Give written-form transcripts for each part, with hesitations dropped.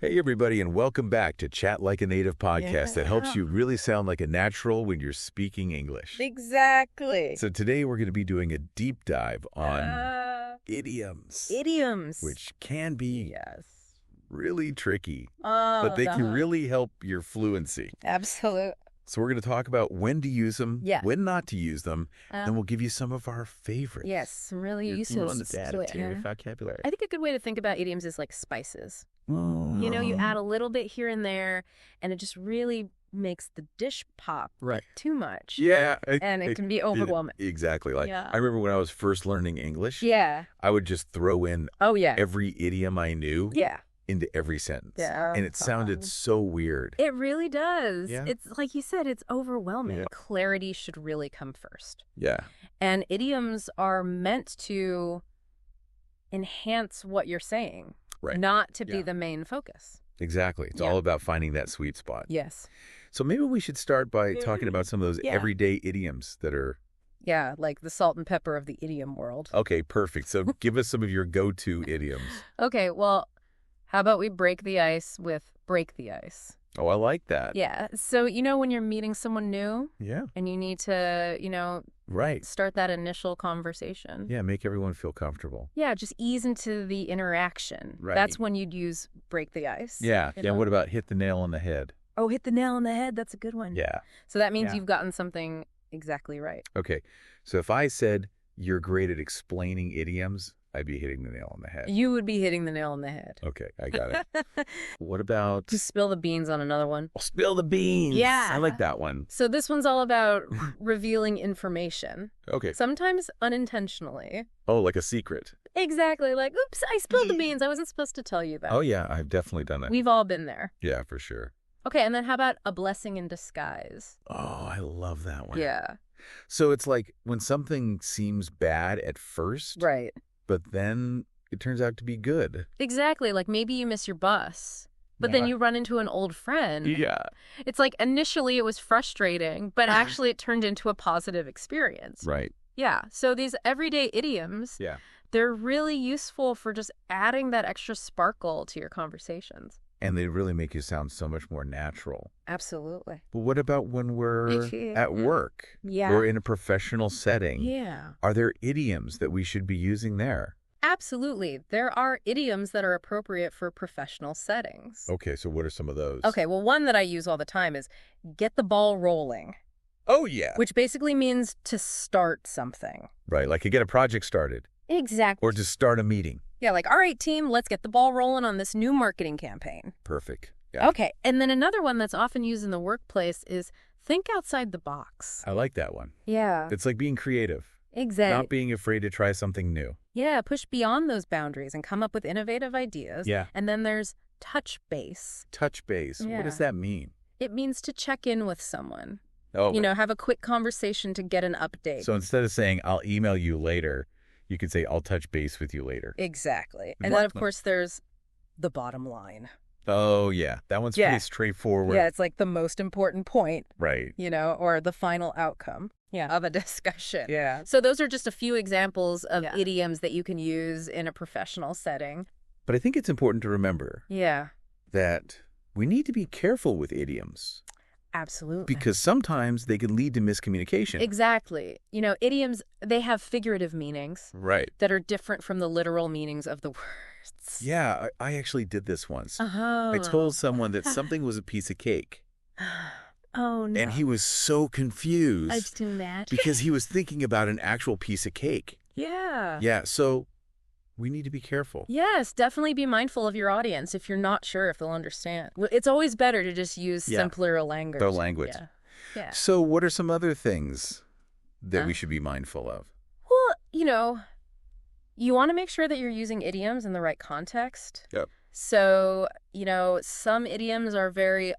Hey, everybody, and welcome back to Chat Like a Native podcast that helps you really sound like a natural when you're speaking English. Exactly. So today we're going to be doing a deep dive on idioms. Idioms. Which can be yes. really tricky, Oh, but they can really help your fluency. Absolutely. So we're going to talk about when to use them, when not to use them, and we'll give you some of our favorites. Yes, some really useful ones to add to your vocabulary. I think a good way to think about idioms is like spices. Oh. You know, you add a little bit here and there, and it just really makes the dish pop too much. Yeah. And it can be overwhelming. Exactly. Like I remember when I was first learning English, I would just throw in every idiom I knew into every sentence. Yeah. And it sounded so weird. It really does. Yeah. It's like you said, it's overwhelming. Yeah. Clarity should really come first. Yeah. And idioms are meant to enhance what you're saying, not to be the main focus. Exactly. It's all about finding that sweet spot. Yes. So maybe we should start by talking about some of those everyday idioms that are... Yeah, like the salt and pepper of the idiom world. Okay, perfect. So give us some of your go-to idioms. Okay, well, how about we break the ice with break the ice? Oh, I like that. Yeah. So, you know, when you're meeting someone new and you need to, start that initial conversation. Yeah, make everyone feel comfortable. Yeah, just ease into the interaction. Right. That's when you'd use break the ice. Yeah. Yeah, what about hit the nail on the head? Oh, hit the nail on the head. That's a good one. Yeah. So that means you've gotten something exactly right. Okay. So if I said you're great at explaining idioms, I'd be hitting the nail on the head. You would be hitting the nail on the head. Okay, I got it. What about... Just spill the beans on another one. Oh, spill the beans. Yeah. I like that one. So this one's all about revealing information. Okay. Sometimes unintentionally. Oh, like a secret. Exactly. Like, oops, I spilled the beans. I wasn't supposed to tell you that. Oh, yeah, I've definitely done that. We've all been there. Yeah, for sure. Okay, and then how about a blessing in disguise? Oh, I love that one. Yeah. So it's like when something seems bad at first. Right. But then it turns out to be good. Exactly. Like maybe you miss your bus, but then you run into an old friend. Yeah. It's like initially it was frustrating, but actually it turned into a positive experience. Right. Yeah. So these everyday idioms, they're really useful for just adding that extra sparkle to your conversations. And they really make you sound so much more natural. Absolutely. But what about when we're at work? Yeah. Or in a professional setting? Yeah. Are there idioms that we should be using there? Absolutely. There are idioms that are appropriate for professional settings. Okay, so what are some of those? Okay, well, one that I use all the time is get the ball rolling. Oh, yeah. Which basically means to start something. Right, like to get a project started. Exactly. Or to start a meeting. Yeah, like, all right, team, let's get the ball rolling on this new marketing campaign. Perfect. Yeah. Okay, and then another one that's often used in the workplace is think outside the box. I like that one. Yeah. It's like being creative. Exactly. Not being afraid to try something new. Yeah, push beyond those boundaries and come up with innovative ideas. Yeah. And then there's touch base. Touch base. Yeah. What does that mean? It means to check in with someone. Oh. Have a quick conversation to get an update. So instead of saying, I'll email you later, you could say, I'll touch base with you later. Exactly. And then, of course, there's the bottom line. Oh, yeah. That one's pretty straightforward. Yeah, it's like the most important point. Right. Or the final outcome of a discussion. Yeah. So those are just a few examples of idioms that you can use in a professional setting. But I think it's important to remember that we need to be careful with idioms. Absolutely. Because sometimes they can lead to miscommunication. Exactly. Idioms, they have figurative meanings. Right. That are different from the literal meanings of the words. Yeah, I actually did this once. Oh. I told someone that something was a piece of cake. Oh, no. And he was so confused. I've seen that. Because he was thinking about an actual piece of cake. Yeah. Yeah, so we need to be careful. Yes, definitely be mindful of your audience if you're not sure if they'll understand. It's always better to just use simpler language. Their language. Yeah. So what are some other things that we should be mindful of? Well, you want to make sure that you're using idioms in the right context. Yep. So, some idioms are very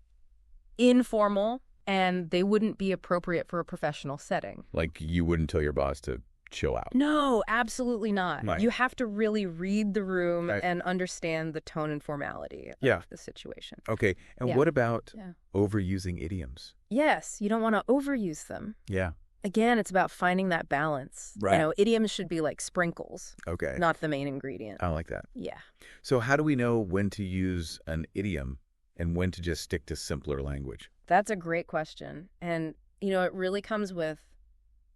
informal and they wouldn't be appropriate for a professional setting. Like you wouldn't tell your boss to chill out. No, absolutely not. Right. You have to really read the room and understand the tone and formality of the situation. Okay. And what about overusing idioms? Yes, you don't want to overuse them. Yeah. Again, it's about finding that balance. Right. Idioms should be like sprinkles. Okay. Not the main ingredient. I like that. Yeah. So how do we know when to use an idiom and when to just stick to simpler language? That's a great question. And, it really comes with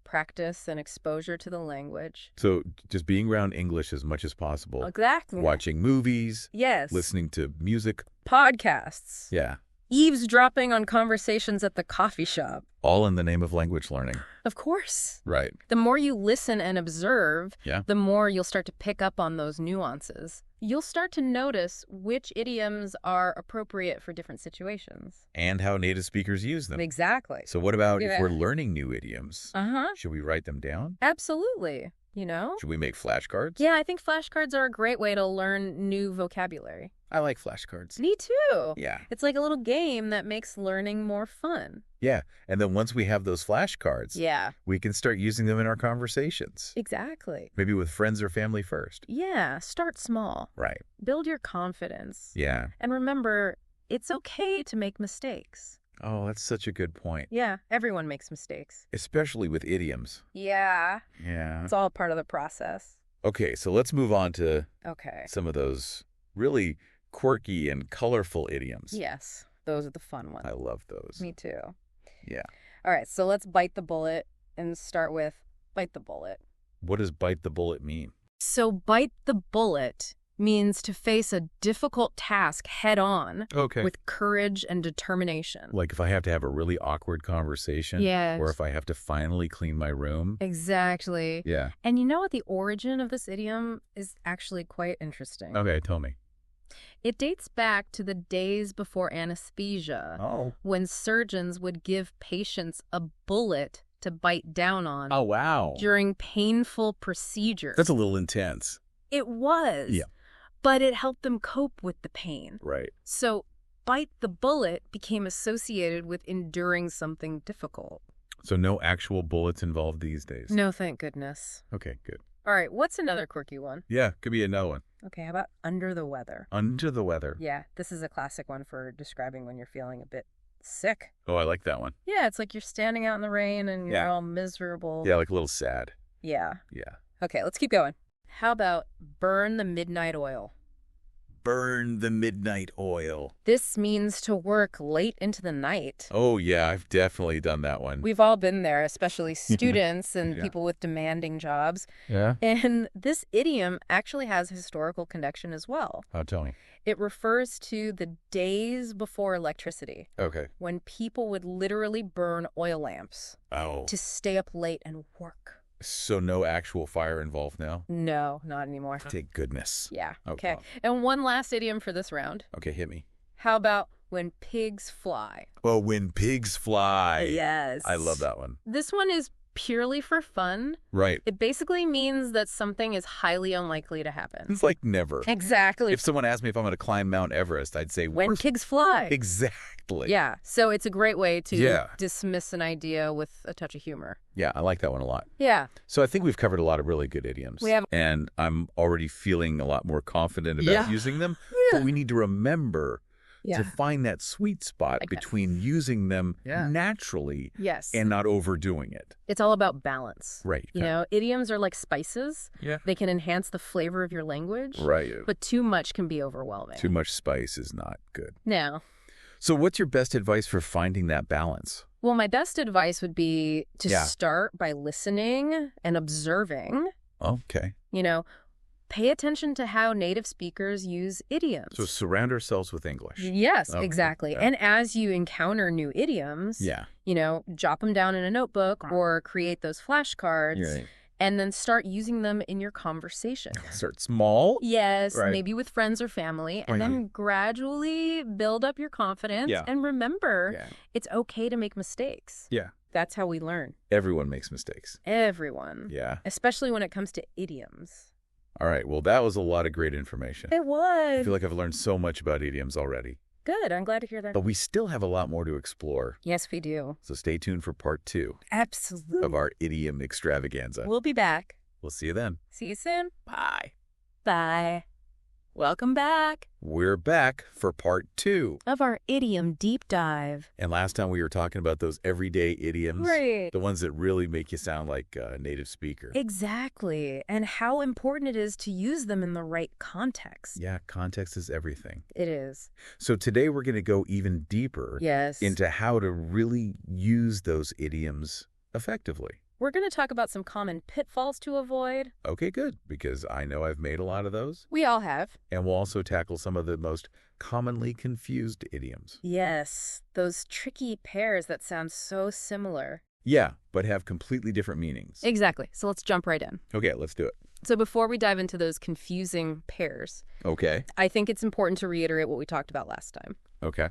practice and exposure to the language. So just being around English as much as possible. Exactly. Watching movies. Yes. Listening to music. Podcasts. Yeah. Eavesdropping on conversations at the coffee shop. All in the name of language learning. Of course. Right. The more you listen and observe, yeah. the more you'll start to pick up on those nuances. You'll start to notice which idioms are appropriate for different situations. And how native speakers use them. Exactly. So what about if we're learning new idioms? Should we write them down? Absolutely. Should we make flashcards? Yeah, I think flashcards are a great way to learn new vocabulary. I like flashcards. Me too. Yeah. It's like a little game that makes learning more fun. Yeah. And then once we have those flashcards, we can start using them in our conversations. Exactly. Maybe with friends or family first. Yeah. Start small. Right. Build your confidence. Yeah. And remember, it's okay to make mistakes. Oh, that's such a good point. Yeah, everyone makes mistakes. Especially with idioms. Yeah. Yeah. It's all part of the process. Okay, so let's move on to some of those really quirky and colorful idioms. Yes, those are the fun ones. I love those. Me too. Yeah. All right, so let's bite the bullet and start with bite the bullet. What does bite the bullet mean? So bite the bullet means to face a difficult task head on with courage and determination. Like if I have to have a really awkward conversation? Yes. Or if I have to finally clean my room? Exactly. Yeah. And you know what? The origin of this idiom is actually quite interesting. Okay, tell me. It dates back to the days before anesthesia, when surgeons would give patients a bullet to bite down on. Oh, wow. During painful procedures. That's a little intense. It was. Yeah. But it helped them cope with the pain. Right. So bite the bullet became associated with enduring something difficult. So no actual bullets involved these days? No, thank goodness. Okay, good. All right, what's another quirky one? Yeah, could be another one. Okay, how about under the weather? Under the weather. Yeah, this is a classic one for describing when you're feeling a bit sick. Oh, I like that one. Yeah, it's like you're standing out in the rain and you're all miserable. Yeah, like a little sad. Yeah. Yeah. Okay, let's keep going. How about burn the midnight oil? Burn the midnight oil. This means to work late into the night. Oh, yeah, I've definitely done that one. We've all been there, especially students and people with demanding jobs. Yeah. And this idiom actually has a historical connection as well. Oh, tell me. It refers to the days before electricity. Okay. When people would literally burn oil lamps to stay up late and work. So no actual fire involved now? No, not anymore. Thank goodness. Yeah. Okay. And one last idiom for this round. Okay, hit me. How about when pigs fly? Well, when pigs fly. Yes. I love that one. This one is purely for fun. Right. It basically means that something is highly unlikely to happen. It's like never. Exactly. If someone asked me if I'm going to climb Mount Everest, I'd say, when pigs fly. Exactly. Yeah. So it's a great way to dismiss an idea with a touch of humor. Yeah, I like that one a lot. Yeah. So I think we've covered a lot of really good idioms. We have. And I'm already feeling a lot more confident about using them. But we need to remember to find that sweet spot between using them naturally and not overdoing it. It's all about balance. Right. You know, idioms are like spices. Yeah. They can enhance the flavor of your language. Right. But too much can be overwhelming. Too much spice is not good. No. So what's your best advice for finding that balance? Well, my best advice would be to start by listening and observing. Okay. You know, pay attention to how native speakers use idioms. So surround ourselves with English. Yes, exactly. Yeah. And as you encounter new idioms, you know, jot them down in a notebook or create those flashcards and then start using them in your conversation. Start small. Yes, maybe with friends or family, and then gradually build up your confidence. And remember, it's okay to make mistakes. Yeah. That's how we learn. Everyone makes mistakes. Everyone. Yeah. Especially when it comes to idioms. All right. Well, that was a lot of great information. It was. I feel like I've learned so much about idioms already. Good. I'm glad to hear that. But we still have a lot more to explore. Yes, we do. So stay tuned for part 2. Absolutely. Of our idiom extravaganza. We'll be back. We'll see you then. See you soon. Bye. Bye. Welcome back. We're back for part 2 of our idiom deep dive. And last time we were talking about those everyday idioms. Right. The ones that really make you sound like a native speaker. Exactly. And how important it is to use them in the right context. Yeah, context is everything. It is. So today we're going to go even deeper into how to really use those idioms effectively. We're going to talk about some common pitfalls to avoid. Okay, good, because I know I've made a lot of those. We all have. And we'll also tackle some of the most commonly confused idioms. Yes, those tricky pairs that sound so similar. Yeah, but have completely different meanings. Exactly. So let's jump right in. Okay, let's do it. So before we dive into those confusing pairs, I think it's important to reiterate what we talked about last time. Okay.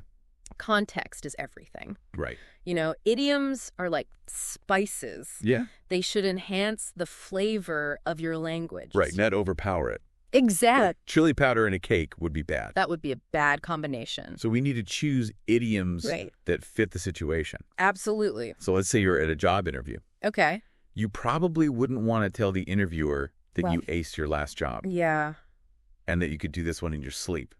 Context is everything. Right. You know, idioms are like spices. Yeah. They should enhance the flavor of your language. Right, not overpower it. Exactly. Like chili powder in a cake would be bad. That would be a bad combination. So we need to choose idioms that fit the situation. Absolutely. So let's say you're at a job interview. Okay. You probably wouldn't want to tell the interviewer that you aced your last job. Yeah. And that you could do this one in your sleep.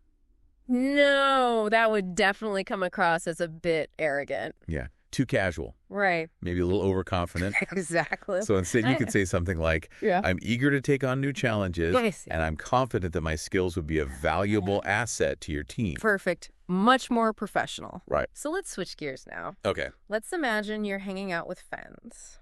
No, that would definitely come across as a bit arrogant. Yeah. Too casual. Right. Maybe a little overconfident. Exactly. So instead you could say something like, I'm eager to take on new challenges, and I'm confident that my skills would be a valuable asset to your team. Perfect. Much more professional. Right. So let's switch gears now. Okay. Let's imagine you're hanging out with friends.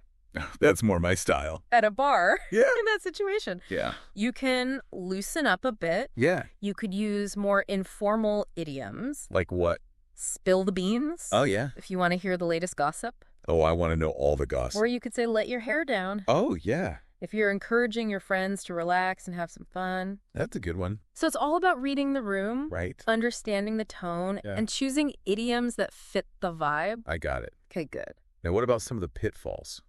That's more my style. At a bar. Yeah. In that situation. Yeah. You can loosen up a bit. Yeah. You could use more informal idioms. Like what? Spill the beans. Oh, yeah. If you want to hear the latest gossip. Oh, I want to know all the gossip. Or you could say, let your hair down. Oh, yeah. If you're encouraging your friends to relax and have some fun. That's a good one. So it's all about reading the room. Right. Understanding the tone. And choosing idioms that fit the vibe. I got it. Okay, good. Now, what about some of the pitfalls?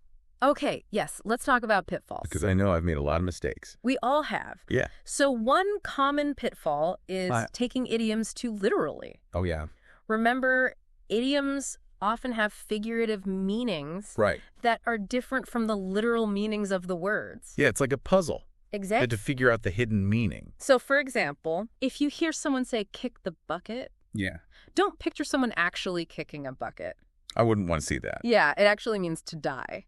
Okay, yes, let's talk about pitfalls. Because I know I've made a lot of mistakes. We all have. Yeah. So one common pitfall is taking idioms too literally. Oh, yeah. Remember, idioms often have figurative meanings that are different from the literal meanings of the words. Yeah, it's like a puzzle. Exactly. You had to figure out the hidden meaning. So, for example, if you hear someone say, kick the bucket, don't picture someone actually kicking a bucket. I wouldn't want to see that. Yeah, it actually means to die.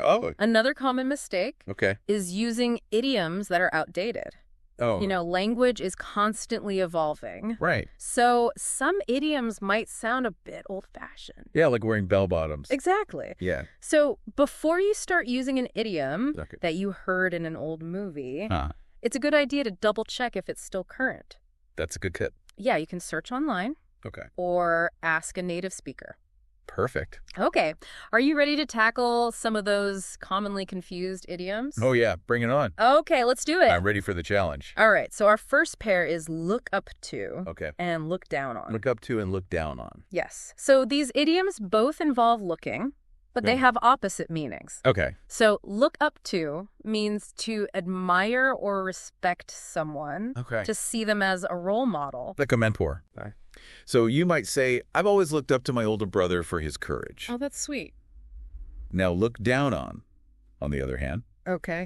Oh. Another common mistake is using idioms that are outdated. Oh. You know, language is constantly evolving. Right. So some idioms might sound a bit old-fashioned. Yeah, like wearing bell-bottoms. Exactly. Yeah. So before you start using an idiom that you heard in an old movie, it's a good idea to double-check if it's still current. That's a good tip. Yeah, you can search online. Okay. Or ask a native speaker. Perfect. Okay. Are you ready to tackle some of those commonly confused idioms? Oh, yeah. Bring it on. Okay, let's do it. I'm ready for the challenge. All right. So our first pair is look up to and look down on. Look up to and look down on. Yes. So these idioms both involve looking, but they have opposite meanings. Okay. So look up to means to admire or respect someone. Okay. To see them as a role model. Like a mentor. Sorry. So you might say, I've always looked up to my older brother for his courage. Oh, that's sweet. Now, look down on the other hand,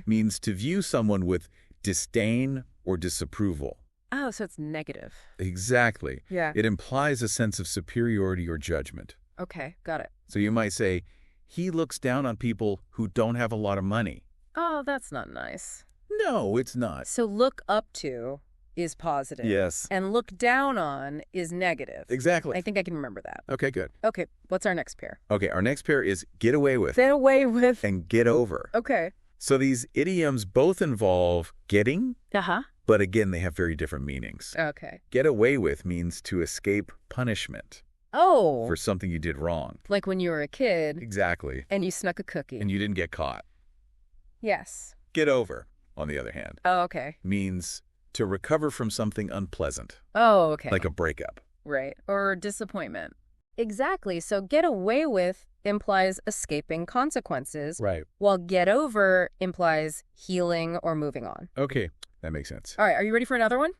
means to view someone with disdain or disapproval. Oh, so it's negative. Exactly. Yeah. It implies a sense of superiority or judgment. Okay, got it. So you might say, he looks down on people who don't have a lot of money. Oh, that's not nice. No, it's not. So look up to is positive. Yes. And look down on is negative. Exactly. I think I can remember that. Okay, good. Okay, what's our next pair? Okay, our next pair is get away with. Get away with. And get over. Okay. So these idioms both involve getting, but again, they have very different meanings. Okay. Get away with means to escape punishment. Oh. For something you did wrong. Like when you were a kid. Exactly. And you snuck a cookie. And you didn't get caught. Yes. Get over, on the other hand. Oh, okay. Means to recover from something unpleasant. Oh, okay. Like a breakup. Right. Or disappointment. Exactly. So get away with implies escaping consequences. Right. While get over implies healing or moving on. Okay. That makes sense. All right. Are you ready for another one?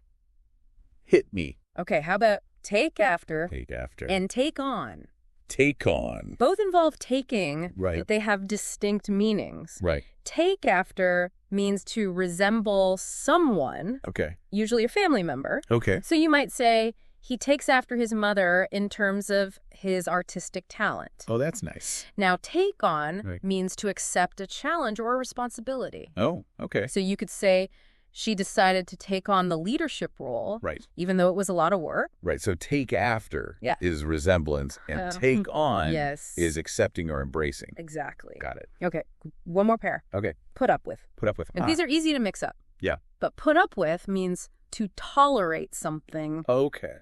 Hit me. Okay. How about take after. Take after. And take on. Take on. Both involve taking. Right. But they have distinct meanings. Right. Take after means to resemble someone. Okay. Usually a family member. Okay. So you might say, he takes after his mother in terms of his artistic talent. Oh, that's nice. Now, take on means to accept a challenge or a responsibility. Oh, okay. So you could say, she decided to take on the leadership role, even though it was a lot of work. Right. So take after is resemblance, and take on is accepting or embracing. Exactly. Got it. Okay. One more pair. Okay. Put up with. Put up with. And these are easy to mix up. Yeah. But put up with means to tolerate something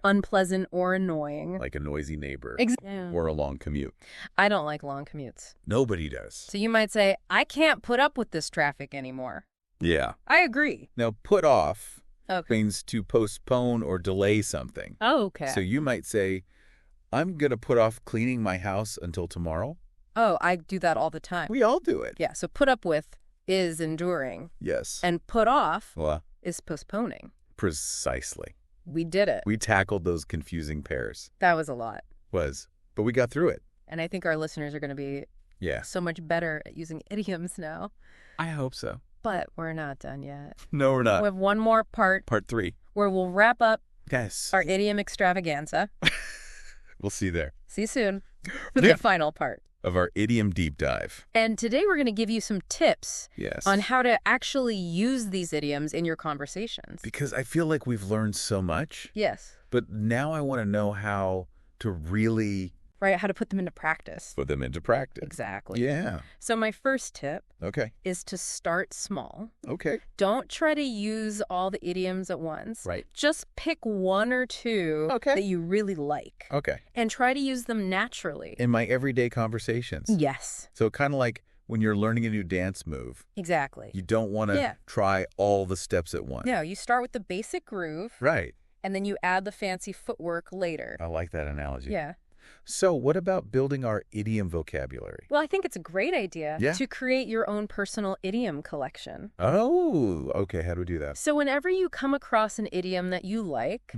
unpleasant or annoying. Like a noisy neighbor Yeah. or a long commute. I don't like long commutes. Nobody does. So you might say, I can't put up with this traffic anymore. Yeah. I agree. Now, put off means to postpone or delay something. Oh, okay. So you might say, I'm going to put off cleaning my house until tomorrow. Oh, I do that all the time. We all do it. Yeah, so put up with is enduring. Yes. And put off is postponing. Precisely. We did it. We tackled those confusing pairs. That was a lot. But we got through it. And I think our listeners are going to be so much better at using idioms now. I hope so. But we're not done yet. No, we're not. We have one more part. Part 3. Where we'll wrap up our idiom extravaganza. We'll see you there. See you soon for the final part of our idiom deep dive. And today we're going to give you some tips on how to actually use these idioms in your conversations. Because I feel like we've learned so much. Yes. But now I want to know how to really... how to put them into practice. Put them into practice. Exactly. Yeah. So my first tip is to start small. Okay. Don't try to use all the idioms at once. Right. Just pick one or two that you really like. Okay. And try to use them naturally. In my everyday conversations. Yes. So kind of like when you're learning a new dance move. Exactly. You don't want to try all the steps at once. No, you start with the basic groove. Right. And then you add the fancy footwork later. I like that analogy. Yeah. So what about building our idiom vocabulary? Well, I think it's a great idea to create your own personal idiom collection. Oh, okay. How do we do that? So whenever you come across an idiom that you like,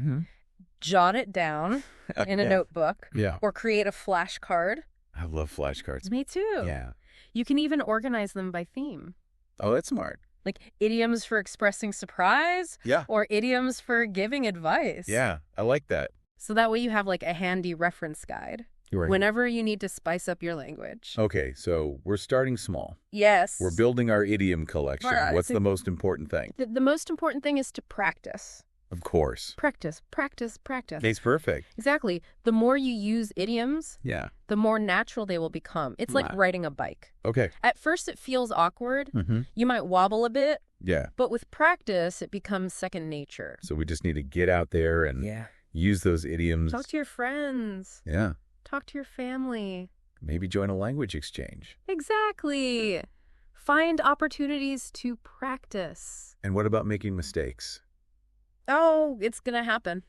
jot it down in a notebook or create a flashcard. I love flashcards. Me too. Yeah. You can even organize them by theme. Oh, that's smart. Like idioms for expressing surprise or idioms for giving advice. Yeah, I like that. So that way you have like a handy reference guide whenever you need to spice up your language. Okay, so we're starting small. Yes. We're building our idiom collection. What's the most important thing? The most important thing is to practice. Of course. Practice, practice, practice. That's perfect. Exactly. The more you use idioms, the more natural they will become. It's like riding a bike. Okay. At first it feels awkward. You might wobble a bit. Yeah. But with practice, it becomes second nature. So we just need to get out there and use those idioms. Talk to your friends. Yeah. Talk to your family. Maybe join a language exchange. Exactly. Find opportunities to practice. And what about making mistakes? Oh, it's going to happen.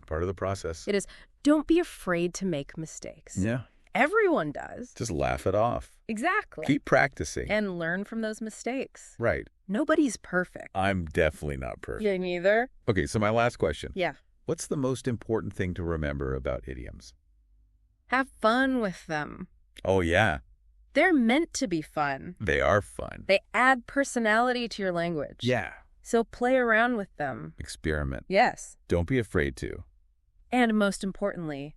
Part of the process. It is. Don't be afraid to make mistakes. Yeah. Everyone does. Just laugh it off. Exactly. Keep practicing. And learn from those mistakes. Right. Nobody's perfect. I'm definitely not perfect. Yeah, neither. Okay, so my last question. Yeah. What's the most important thing to remember about idioms? Have fun with them. Oh, yeah. They're meant to be fun. They are fun. They add personality to your language. Yeah. So play around with them. Experiment. Yes. Don't be afraid to. And most importantly,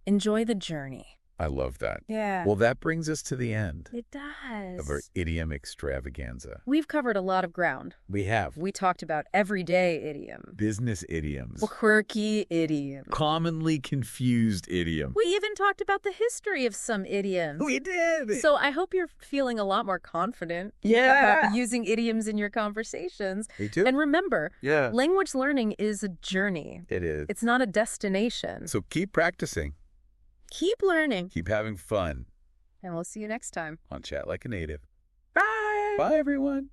enjoy the journey. I love that. Yeah. Well, that brings us to the end. It does. Of our idiom extravaganza. We've covered a lot of ground. We have. We talked about everyday idiom. Business idioms. Quirky idiom. Commonly confused idiom. We even talked about the history of some idioms. We did. So I hope you're feeling a lot more confident about using idioms in your conversations. Me too. And remember, language learning is a journey. It is. It's not a destination. So keep practicing. Keep learning. Keep having fun. And we'll see you next time On Chat Like a Native. Bye. Bye, everyone.